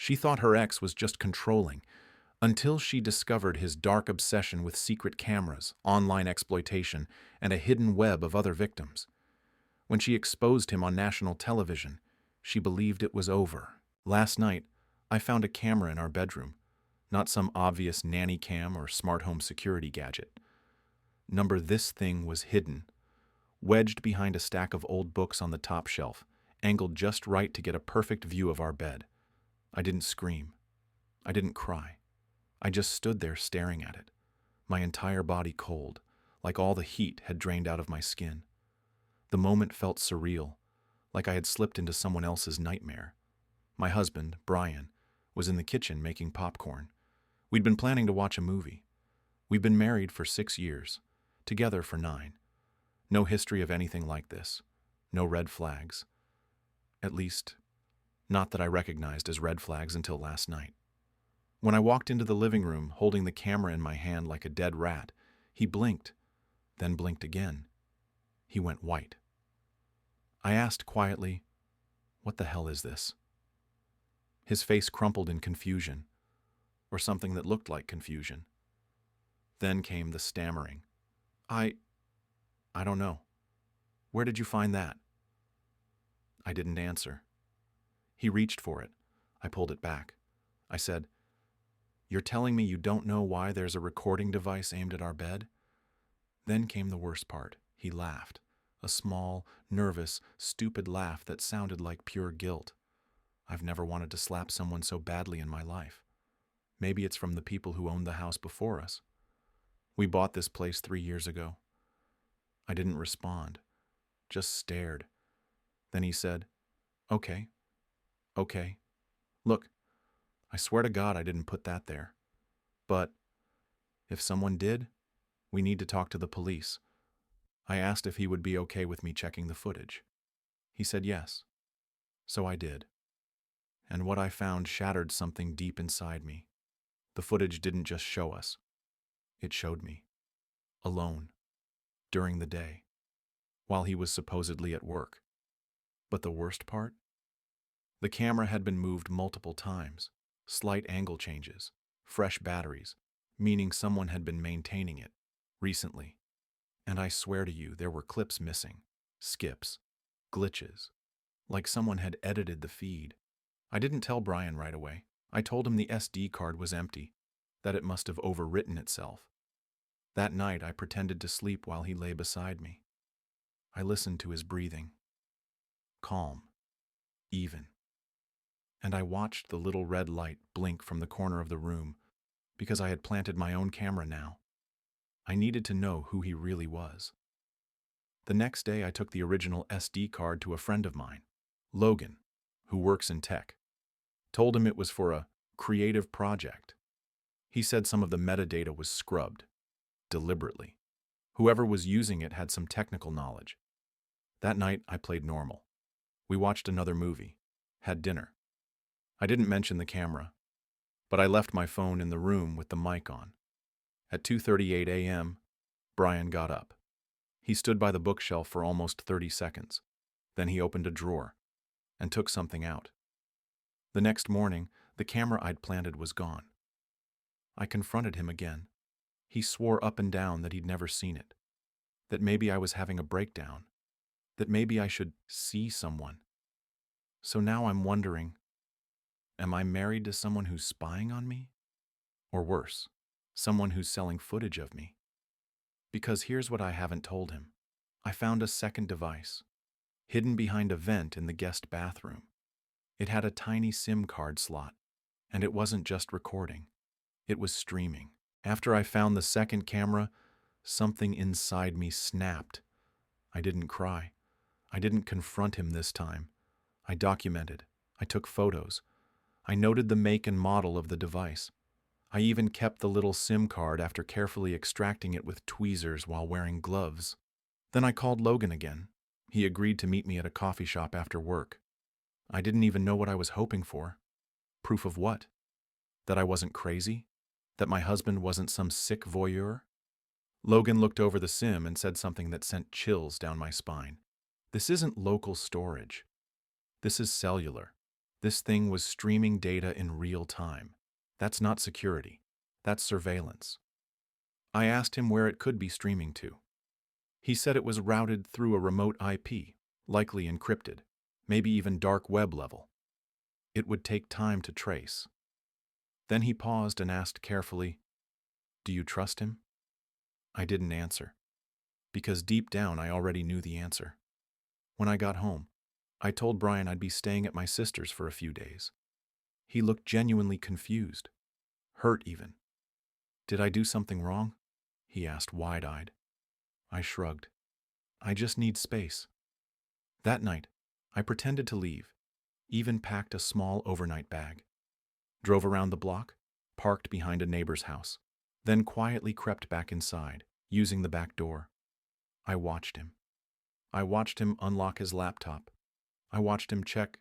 She thought her ex was just controlling, until she discovered his dark obsession with secret cameras, online exploitation, and a hidden web of other victims. When she exposed him on national television, she believed it was over. Last night, I found a camera in our bedroom, not some obvious nanny cam or smart home security gadget. This thing was hidden, wedged behind a stack of old books on the top shelf, angled just right to get a perfect view of our bed. I didn't scream. I didn't cry. I just stood there staring at it, my entire body cold, like all the heat had drained out of my skin. The moment felt surreal, like I had slipped into someone else's nightmare. My husband, Brian, was in the kitchen making popcorn. We'd been planning to watch a movie. We'd been married for 6 years, together for 9. No history of anything like this. No red flags. At least, not that I recognized as red flags until last night. When I walked into the living room holding the camera in my hand like a dead rat, he blinked, then blinked again. He went white. I asked quietly, "What the hell is this?" His face crumpled in confusion, or something that looked like confusion. Then came the stammering. I don't know. Where did you find that?" I didn't answer. He reached for it. I pulled it back. I said, "You're telling me you don't know why there's a recording device aimed at our bed?" Then came the worst part. He laughed. A small, nervous, stupid laugh that sounded like pure guilt. I've never wanted to slap someone so badly in my life. Maybe it's from the people who owned the house before us. We bought this place 3 years ago. I didn't respond, just stared. Then he said, Okay. Look, I swear to God I didn't put that there. But if someone did, we need to talk to the police." I asked if he would be okay with me checking the footage. He said yes. So I did. And what I found shattered something deep inside me. The footage didn't just show us. It showed me. Alone. During the day. While he was supposedly at work. But the worst part? The camera had been moved multiple times. Slight angle changes. Fresh batteries. Meaning someone had been maintaining it. Recently. And I swear to you, there were clips missing. Skips. Glitches. Like someone had edited the feed. I didn't tell Brian right away. I told him the SD card was empty, that it must have overwritten itself. That night, I pretended to sleep while he lay beside me. I listened to his breathing. Calm. Even. And I watched the little red light blink from the corner of the room, because I had planted my own camera now. I needed to know who he really was. The next day, I took the original SD card to a friend of mine, Logan, who works in tech. Told him it was for a creative project. He said some of the metadata was scrubbed, deliberately. Whoever was using it had some technical knowledge. That night, I played normal. We watched another movie, had dinner. I didn't mention the camera, but I left my phone in the room with the mic on. At 2:38 a.m., Brian got up. He stood by the bookshelf for almost 30 seconds. Then he opened a drawer and took something out. The next morning, the camera I'd planted was gone. I confronted him again. He swore up and down that he'd never seen it, that maybe I was having a breakdown, that maybe I should see someone. So now I'm wondering, am I married to someone who's spying on me? Or worse, someone who's selling footage of me? Because here's what I haven't told him. I found a second device, hidden behind a vent in the guest bathroom. It had a tiny SIM card slot, and it wasn't just recording. It was streaming. After I found the second camera, something inside me snapped. I didn't cry. I didn't confront him this time. I documented. I took photos. I noted the make and model of the device. I even kept the little SIM card after carefully extracting it with tweezers while wearing gloves. Then I called Logan again. He agreed to meet me at a coffee shop after work. I didn't even know what I was hoping for. Proof of what? That I wasn't crazy? That my husband wasn't some sick voyeur? Logan looked over the SIM and said something that sent chills down my spine. This isn't local storage. This is cellular. This thing was streaming data in real time. That's not security. That's surveillance. I asked him where it could be streaming to. He said it was routed through a remote IP, likely encrypted, maybe even dark web level. It would take time to trace. Then he paused and asked carefully, "Do you trust him?" I didn't answer, because deep down I already knew the answer. When I got home, I told Brian I'd be staying at my sister's for a few days. He looked genuinely confused, hurt even. "Did I do something wrong?" he asked wide-eyed. I shrugged. "I just need space." That night, I pretended to leave, even packed a small overnight bag. Drove around the block, parked behind a neighbor's house, then quietly crept back inside, using the back door. I watched him. I watched him unlock his laptop. I watched him check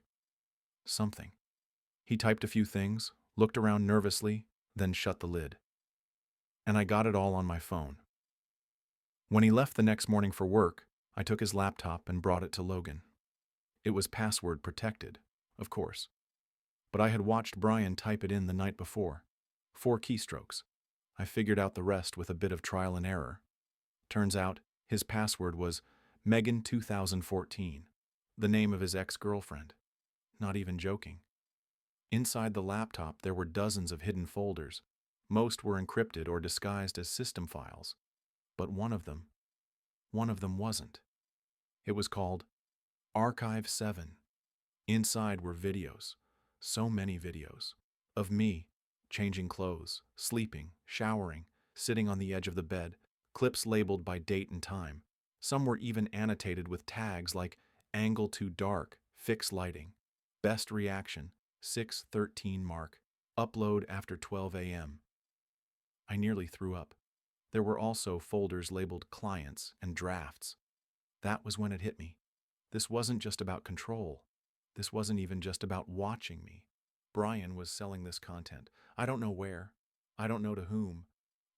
something. He typed a few things, looked around nervously, then shut the lid. And I got it all on my phone. When he left the next morning for work, I took his laptop and brought it to Logan. It was password protected, of course. But I had watched Brian type it in the night before. 4 keystrokes. I figured out the rest with a bit of trial and error. Turns out, his password was Megan 2014, the name of his ex-girlfriend. Not even joking. Inside the laptop, there were dozens of hidden folders. Most were encrypted or disguised as system files. But one of them wasn't. It was called Archive 7. Inside were videos, so many videos, of me, changing clothes, sleeping, showering, sitting on the edge of the bed, clips labeled by date and time. Some were even annotated with tags like angle too dark, fix lighting, best reaction, 6:13 mark, upload after 12 a.m. I nearly threw up. There were also folders labeled clients and drafts. That was when it hit me. This wasn't just about control. This wasn't even just about watching me. Brian was selling this content. I don't know where. I don't know to whom.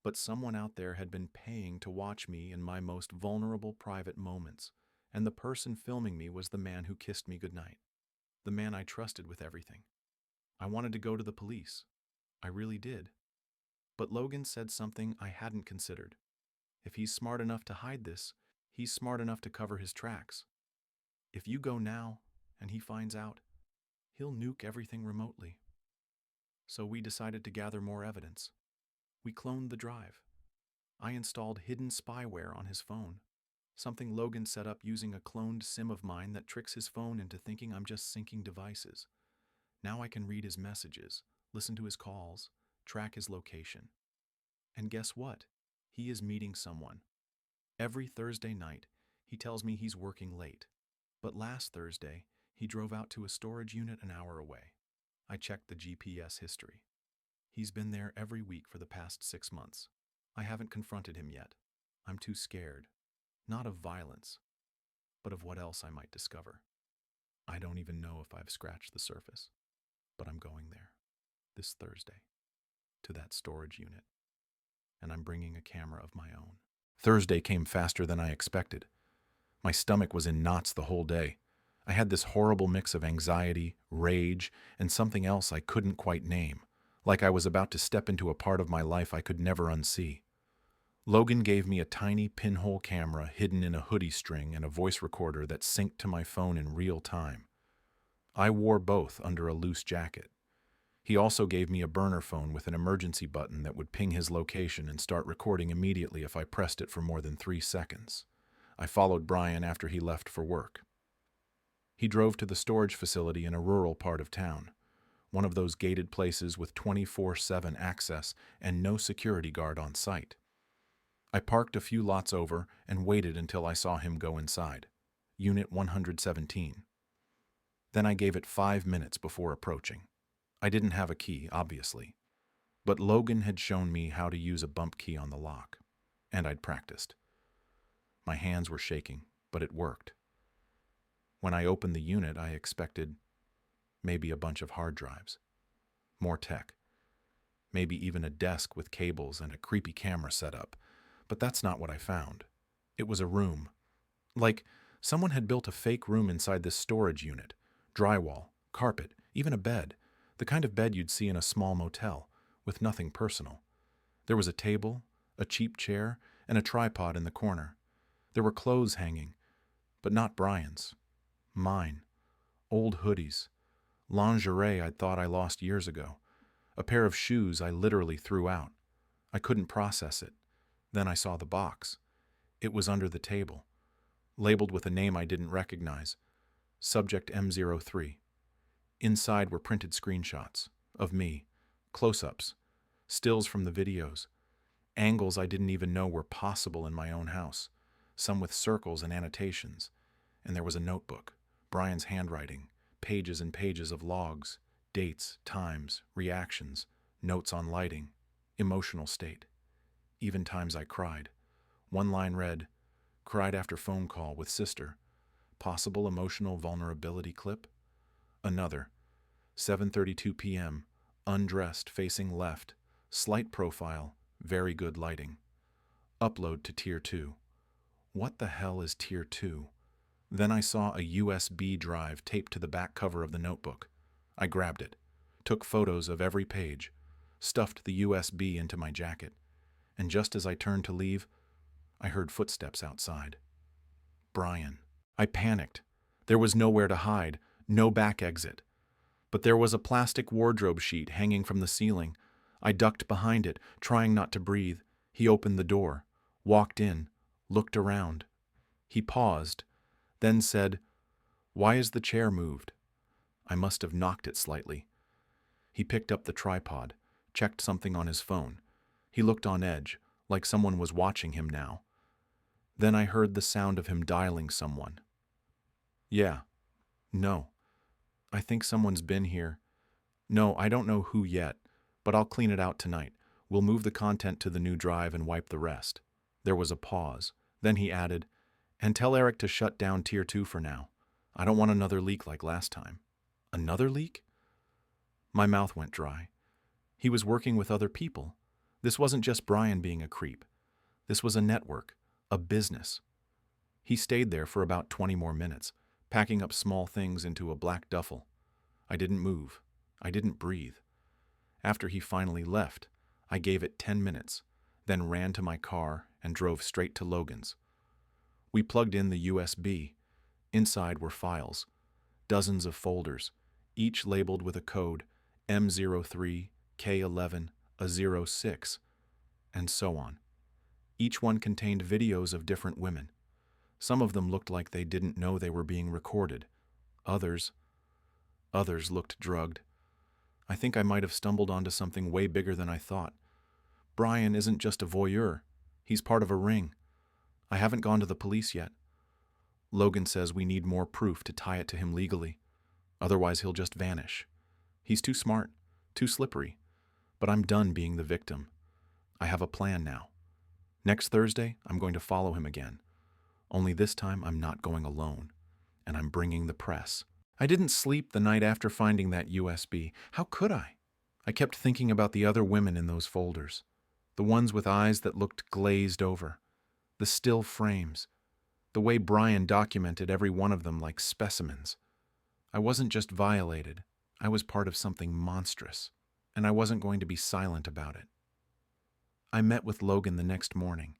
But someone out there had been paying to watch me in my most vulnerable private moments. And the person filming me was the man who kissed me goodnight. The man I trusted with everything. I wanted to go to the police. I really did. But Logan said something I hadn't considered. If he's smart enough to hide this, he's smart enough to cover his tracks. If you go now, and he finds out, he'll nuke everything remotely. So we decided to gather more evidence. We cloned the drive. I installed hidden spyware on his phone, something Logan set up using a cloned SIM of mine that tricks his phone into thinking I'm just syncing devices. Now I can read his messages, listen to his calls, track his location. And guess what? He is meeting someone. Every Thursday night, he tells me he's working late. But last Thursday, he drove out to a storage unit an hour away. I checked the GPS history. He's been there every week for the past 6 months. I haven't confronted him yet. I'm too scared. Not of violence, but of what else I might discover. I don't even know if I've scratched the surface, but I'm going there, this Thursday, to that storage unit. And I'm bringing a camera of my own. Thursday came faster than I expected. My stomach was in knots the whole day. I had this horrible mix of anxiety, rage, and something else I couldn't quite name, like I was about to step into a part of my life I could never unsee. Logan gave me a tiny pinhole camera hidden in a hoodie string and a voice recorder that synced to my phone in real time. I wore both under a loose jacket. He also gave me a burner phone with an emergency button that would ping his location and start recording immediately if I pressed it for more than 3 seconds. I followed Brian after he left for work. He drove to the storage facility in a rural part of town, one of those gated places with 24/7 access and no security guard on site. I parked a few lots over and waited until I saw him go inside, Unit 117. Then I gave it 5 minutes before approaching. I didn't have a key, obviously, but Logan had shown me how to use a bump key on the lock, and I'd practiced. My hands were shaking, but it worked. When I opened the unit, I expected maybe a bunch of hard drives, more tech, maybe even a desk with cables and a creepy camera set up, but that's not what I found. It was a room. Like someone had built a fake room inside this storage unit, drywall, carpet, even a bed, the kind of bed you'd see in a small motel, with nothing personal. There was a table, a cheap chair, and a tripod in the corner. There were clothes hanging, but not Brian's. Mine. Old hoodies. Lingerie I'd thought I lost years ago. A pair of shoes I literally threw out. I couldn't process it. Then I saw the box. It was under the table, labeled with a name I didn't recognize. Subject M03. Inside were printed screenshots of me, close-ups, stills from the videos, angles I didn't even know were possible in my own house, some with circles and annotations. And there was a notebook, Brian's handwriting, pages and pages of logs, dates, times, reactions, notes on lighting, emotional state. Even times I cried. One line read, "Cried after phone call with sister. Possible emotional vulnerability clip." Another, 7:32 p.m., undressed, facing left, slight profile, very good lighting. Upload to Tier 2. What the hell is Tier 2? Then I saw a USB drive taped to the back cover of the notebook. I grabbed it, took photos of every page, stuffed the USB into my jacket, and just as I turned to leave, I heard footsteps outside. Brian. I panicked. There was nowhere to hide, no back exit. But there was a plastic wardrobe sheet hanging from the ceiling. I ducked behind it, trying not to breathe. He opened the door, walked in, looked around. He paused, then said, "Why is the chair moved?" I must have knocked it slightly. He picked up the tripod, checked something on his phone. He looked on edge, like someone was watching him now. Then I heard the sound of him dialing someone. "Yeah. No. I think someone's been here. No, I don't know who yet, but I'll clean it out tonight. We'll move the content to the new drive and wipe the rest." There was a pause. Then he added, "And tell Eric to shut down Tier 2 for now. I don't want another leak like last time." Another leak? My mouth went dry. He was working with other people. This wasn't just Brian being a creep. This was a network, a business. He stayed there for about 20 more minutes, packing up small things into a black duffel. I didn't move. I didn't breathe. After he finally left, I gave it 10 minutes, then ran to my car and drove straight to Logan's. We plugged in the USB. Inside were files, dozens of folders, each labeled with a code M03, K11, A06, and so on. Each one contained videos of different women. Some of them looked like they didn't know they were being recorded. Others looked drugged. I think I might have stumbled onto something way bigger than I thought. Brian isn't just a voyeur. He's part of a ring. I haven't gone to the police yet. Logan says we need more proof to tie it to him legally. Otherwise he'll just vanish. He's too smart, too slippery. But I'm done being the victim. I have a plan now. Next Thursday, I'm going to follow him again. Only this time I'm not going alone. And I'm bringing the press. I didn't sleep the night after finding that USB. How could I? I kept thinking about the other women in those folders. The ones with eyes that looked glazed over. The still frames. The way Brian documented every one of them like specimens. I wasn't just violated. I was part of something monstrous. And I wasn't going to be silent about it. I met with Logan the next morning.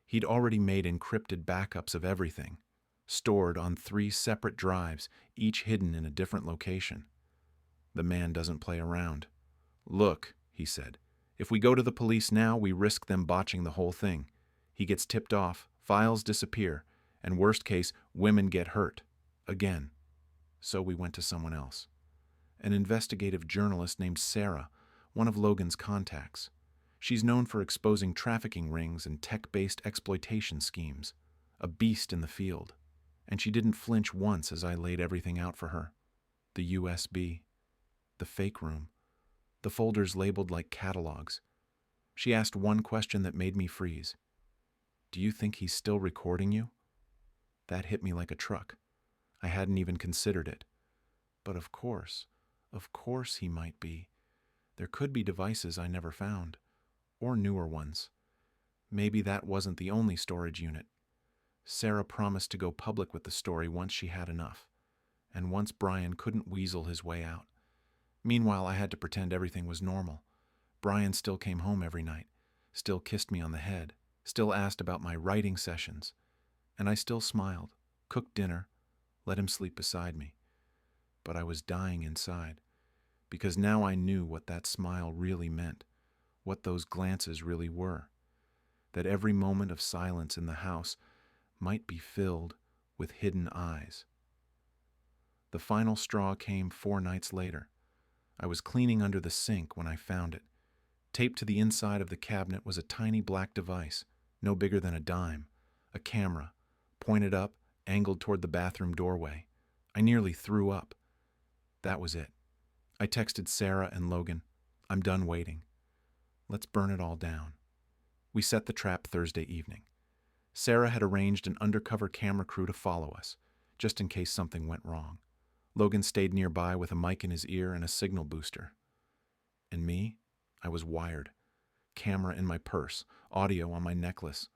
He'd already made encrypted backups of everything, stored on 3 separate drives, each hidden in a different location. The man doesn't play around. "Look," he said, "if we go to the police now, we risk them botching the whole thing. He gets tipped off, files disappear, and worst case, women get hurt. Again." So we went to someone else. An investigative journalist named Sarah, one of Logan's contacts. She's known for exposing trafficking rings and tech-based exploitation schemes. A beast in the field. And she didn't flinch once as I laid everything out for her. The USB. The fake room. The folders labeled like catalogs. She asked one question that made me freeze. "Do you think he's still recording you?" That hit me like a truck. I hadn't even considered it. But of course he might be. There could be devices I never found. Or newer ones. Maybe that wasn't the only storage unit. Sarah promised to go public with the story once she had enough, and once Brian couldn't weasel his way out. Meanwhile, I had to pretend everything was normal. Brian still came home every night, still kissed me on the head, still asked about my writing sessions, and I still smiled, cooked dinner, let him sleep beside me. But I was dying inside, because now I knew what that smile really meant, what those glances really were, that every moment of silence in the house might be filled with hidden eyes. The final straw came 4 nights later. I was cleaning under the sink when I found it. Taped to the inside of the cabinet was a tiny black device, no bigger than a dime, a camera, pointed up, angled toward the bathroom doorway. I nearly threw up. That was it. I texted Sarah and Logan, "I'm done waiting. Let's burn it all down." We set the trap Thursday evening. Sarah had arranged an undercover camera crew to follow us, just in case something went wrong. Logan stayed nearby with a mic in his ear and a signal booster. And me? I was wired. Camera in my purse, audio on my necklace.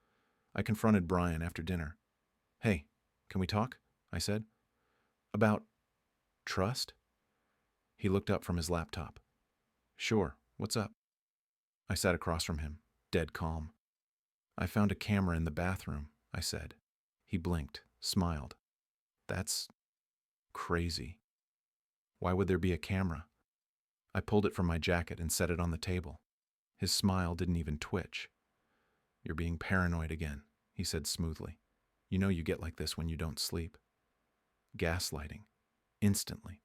I confronted Brian after dinner. "Hey, can we talk?" I said. "About trust?" He looked up from his laptop. "Sure, what's up?" I sat across from him, dead calm. "I found a camera in the bathroom," I said. He blinked, smiled. "That's crazy. Why would there be a camera?" I pulled it from my jacket and set it on the table. His smile didn't even twitch. "You're being paranoid again," he said smoothly. "You know you get like this when you don't sleep." Gaslighting. Instantly.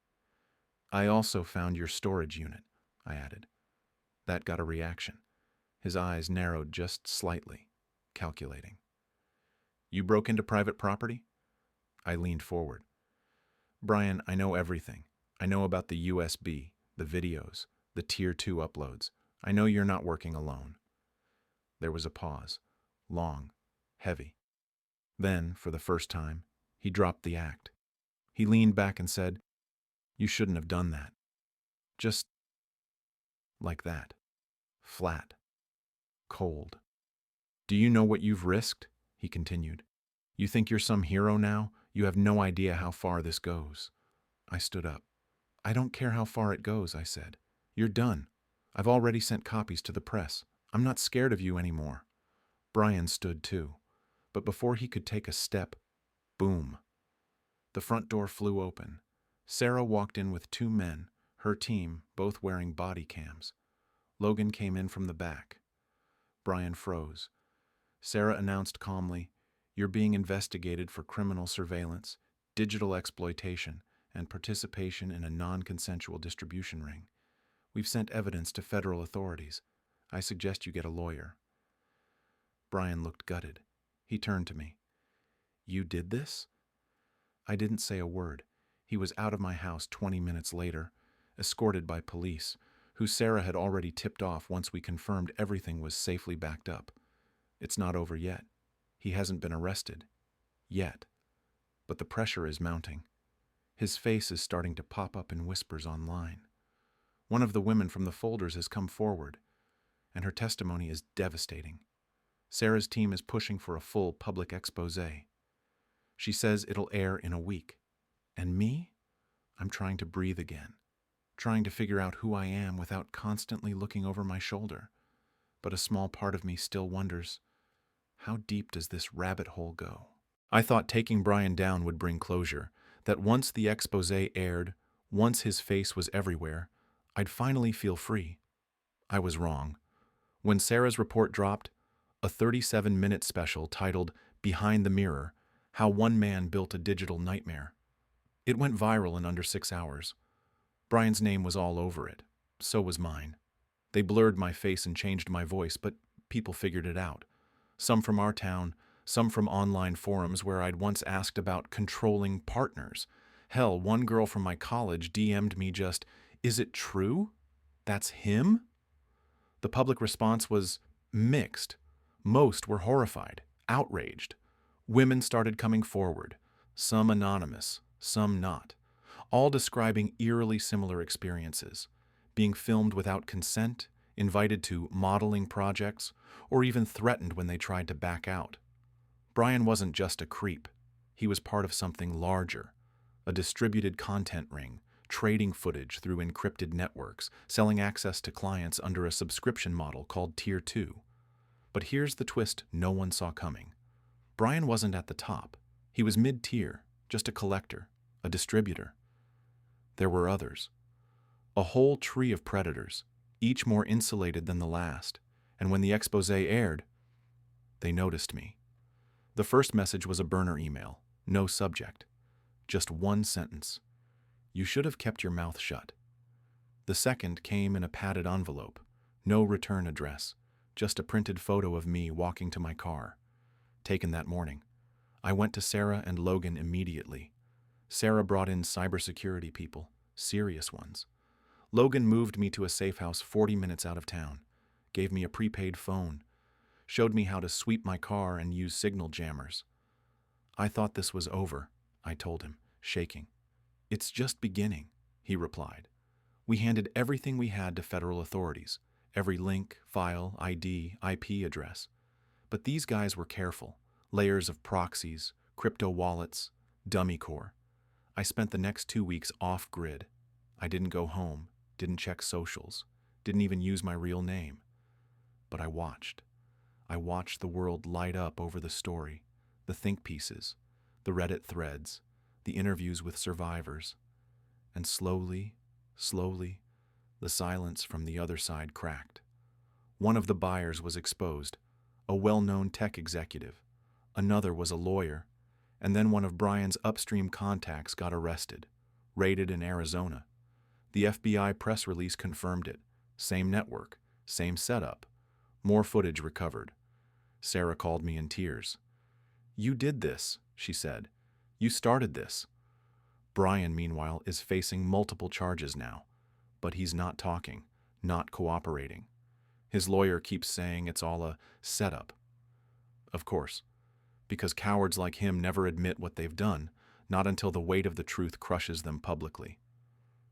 "I also found your storage unit," I added. That got a reaction. His eyes narrowed just slightly, calculating. "You broke into private property?" I leaned forward. "Brian, I know everything. I know about the USB, the videos, the Tier 2 uploads. I know you're not working alone." There was a pause. Long, heavy. Then, for the first time, he dropped the act. He leaned back and said, "You shouldn't have done that." Just like that. Flat. Cold. "Do you know what you've risked?" he continued. "You think you're some hero now? You have no idea how far this goes." I stood up. "I don't care how far it goes," I said. "You're done. I've already sent copies to the press. I'm not scared of you anymore." Brian stood too. But before he could take a step, boom. The front door flew open. Sarah walked in with 2 men, her team, both wearing body cams. Logan came in from the back. Brian froze. Sarah announced calmly, "You're being investigated for criminal surveillance, digital exploitation, and participation in a non-consensual distribution ring. We've sent evidence to federal authorities. I suggest you get a lawyer." Brian looked gutted. He turned to me. "You did this?" I didn't say a word. He was out of my house 20 minutes later, escorted by police, who Sarah had already tipped off once we confirmed everything was safely backed up. It's not over yet. He hasn't been arrested. Yet. But the pressure is mounting. His face is starting to pop up in whispers online. One of the women from the folders has come forward, and her testimony is devastating. Sarah's team is pushing for a full public expose. She says it'll air in a week. And me? I'm trying to breathe again, trying to figure out who I am without constantly looking over my shoulder. But a small part of me still wonders, how deep does this rabbit hole go? I thought taking Brian down would bring closure, that once the expose aired, once his face was everywhere, I'd finally feel free. I was wrong. When Sarah's report dropped, a 37-minute special titled "Behind the Mirror: How One Man Built a Digital Nightmare." It went viral in under 6 hours. Brian's name was all over it. So was mine. They blurred my face and changed my voice, but people figured it out. Some from our town, some from online forums where I'd once asked about controlling partners. Hell, one girl from my college DM'd me just, "Is it true? That's him?" The public response was mixed. Most were horrified, outraged. Women started coming forward, some anonymous, some not, all describing eerily similar experiences, being filmed without consent, invited to modeling projects, or even threatened when they tried to back out. Brian wasn't just a creep. He was part of something larger, a distributed content ring, trading footage through encrypted networks, selling access to clients under a subscription model called Tier 2. But here's the twist no one saw coming. Brian wasn't at the top. He was mid-tier, just a collector, a distributor. There were others. A whole tree of predators, each more insulated than the last, and when the expose aired, they noticed me. The first message was a burner email, no subject, just one sentence. You should have kept your mouth shut. The second came in a padded envelope, no return address, just a printed photo of me walking to my car, taken that morning. I went to Sarah and Logan immediately. Sarah brought in cybersecurity people, serious ones. Logan moved me to a safe house 40 minutes out of town, gave me a prepaid phone, showed me how to sweep my car and use signal jammers. I thought this was over, I told him, shaking. It's just beginning, he replied. We handed everything we had to federal authorities, every link, file, ID, IP address. But these guys were careful. Layers of proxies, crypto wallets, dummy core. I spent the next 2 weeks off-grid. I didn't go home, didn't check socials, didn't even use my real name. But I watched. I watched the world light up over the story, the think pieces, the Reddit threads, the interviews with survivors. And slowly, the silence from the other side cracked. One of the buyers was exposed, a well-known tech executive. Another was a lawyer, and then one of Brian's upstream contacts got arrested, raided in Arizona. The FBI press release confirmed it. Same network, same setup. More footage recovered. Sarah called me in tears. You did this, she said. You started this. Brian, meanwhile, is facing multiple charges now, but he's not talking, not cooperating. His lawyer keeps saying it's all a setup. Of course, because cowards like him never admit what they've done, not until the weight of the truth crushes them publicly.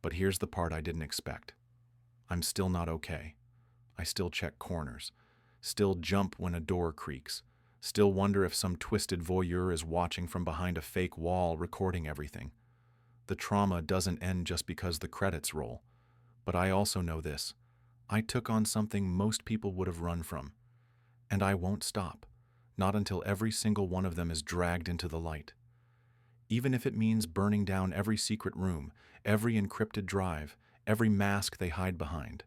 But here's the part I didn't expect. I'm still not okay. I still check corners, still jump when a door creaks, still wonder if some twisted voyeur is watching from behind a fake wall recording everything. The trauma doesn't end just because the credits roll. But I also know this. I took on something most people would have run from. And I won't stop, not until every single one of them is dragged into the light. Even if it means burning down every secret room, every encrypted drive, every mask they hide behind.